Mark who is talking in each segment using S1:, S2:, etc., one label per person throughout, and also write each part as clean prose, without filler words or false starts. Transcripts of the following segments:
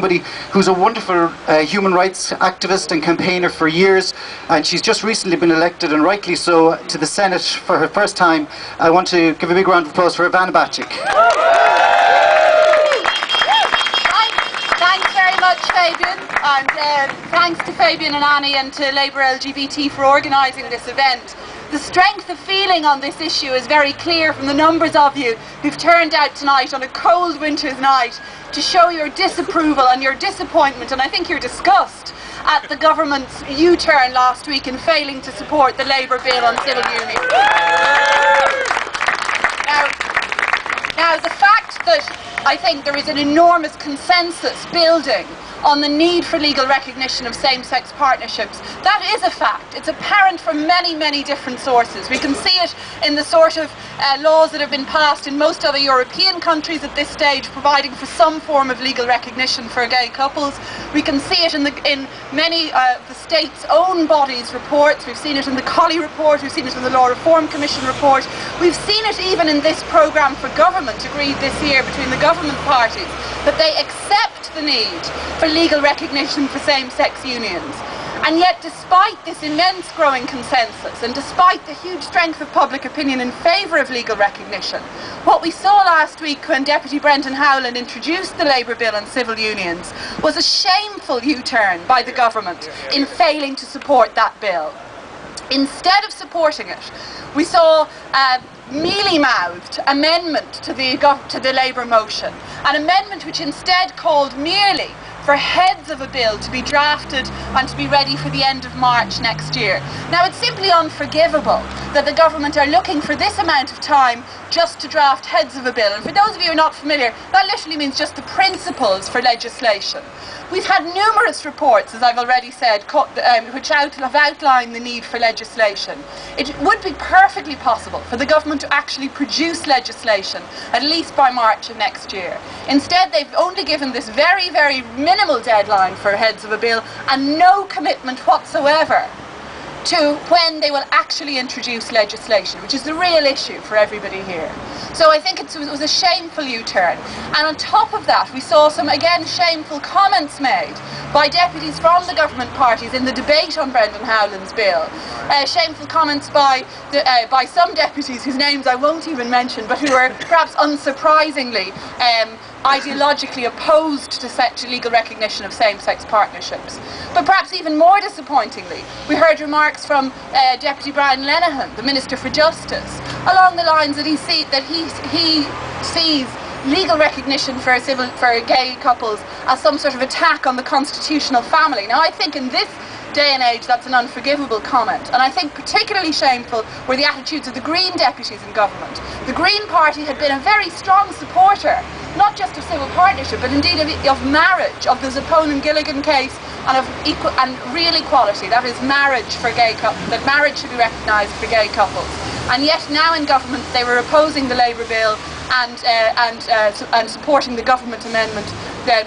S1: somebody who's a wonderful human rights activist and campaigner for years, and she's just recently been elected, and rightly so, to the Senate for her first time. I want to give a big round of applause for Ivana Bacik.
S2: Thanks very much, Fabian, and thanks to Fabian and Annie and to Labour LGBT for organising this event. The strength of feeling on this issue is very clear from the numbers of you who've turned out tonight on a cold winter's night to show your disapproval and your disappointment, and I think your disgust at the government's U-turn last week in failing to support the Labour bill on civil unions. Now, the fact that I think there is an enormous consensus building on the need for legal recognition of same-sex partnerships, that is a fact. It's apparent from many, many different sources. We can see it in the sort of laws that have been passed in most other European countries at this stage, providing for some form of legal recognition for gay couples. We can see it in many of the state's own bodies' reports. We've seen it in the Colley report, we've seen it in the Law Reform Commission report. We've seen it even in this programme for government agreed this year between the government parties, that they accept the need for legal recognition for same-sex unions. And yet, despite this immense growing consensus and despite the huge strength of public opinion in favour of legal recognition, what we saw last week when Deputy Brendan Howland introduced the Labour bill on civil unions was a shameful U-turn by the government in failing to support that bill. Instead of supporting it, we saw a mealy-mouthed amendment to the Labour motion, an amendment which instead called merely for heads of a bill to be drafted and to be ready for the end of March next year. Now, it's simply unforgivable that the government are looking for this amount of time just to draft heads of a bill. And for those of you who are not familiar, that literally means just the principles for legislation. We've had numerous reports, as I've already said, which have outlined the need for legislation. It would be perfectly possible for the government to actually produce legislation, at least by March of next year. Instead, they've only given this very, very minimal deadline for heads of a bill and no commitment whatsoever to when they will actually introduce legislation, which is the real issue for everybody here. So I think it was a shameful U-turn. And on top of that, we saw some, again, shameful comments made by deputies from the government parties in the debate on Brendan Howland's bill. Shameful comments by some deputies whose names I won't even mention, but who are perhaps unsurprisingly ideologically opposed to legal recognition of same-sex partnerships. But perhaps even more disappointingly, we heard remarks from Deputy Brian Lenihan, the Minister for Justice, along the lines that he sees legal recognition for gay couples as some sort of attack on the constitutional family. Now, I think in this day and age that's an unforgivable comment, and I think particularly shameful were the attitudes of the Green deputies in government. The Green Party had been a very strong supporter not just of civil partnership but indeed of marriage, of the Zappone-Gilligan case, and of real equality, that is marriage for gay couples, that marriage should be recognised for gay couples. And yet now in government they were opposing the Labour bill and supporting the government amendment,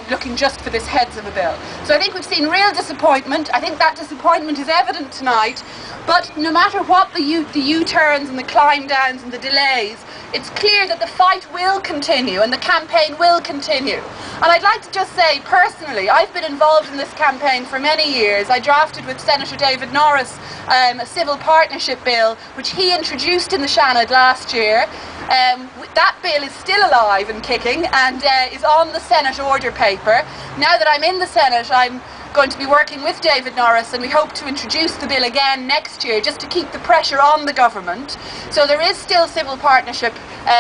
S2: looking just for this heads of a bill. So I think we've seen real disappointment. I think that disappointment is evident tonight, but no matter what the U-turns and the climb downs and the delays, it's clear that the fight will continue and the campaign will continue. And I'd like to just say, personally, I've been involved in this campaign for many years. I drafted with Senator David Norris a civil partnership bill, which he introduced in the Seanad last year. That bill is still alive and kicking and is on the Senate order paper. Now that I'm in the Senate, I'm going to be working with David Norris, and we hope to introduce the bill again next year just to keep the pressure on the government. So there is still civil partnership,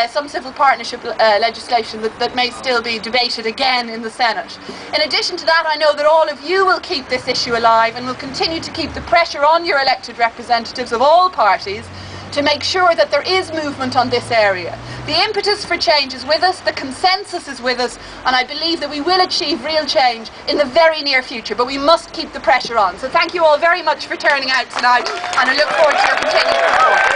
S2: some civil partnership legislation that may still be debated again in the Senate. In addition to that, I know that all of you will keep this issue alive and will continue to keep the pressure on your elected representatives of all parties to make sure that there is movement on this area. The impetus for change is with us, the consensus is with us, and I believe that we will achieve real change in the very near future, but we must keep the pressure on. So thank you all very much for turning out tonight, and I look forward to your continued support.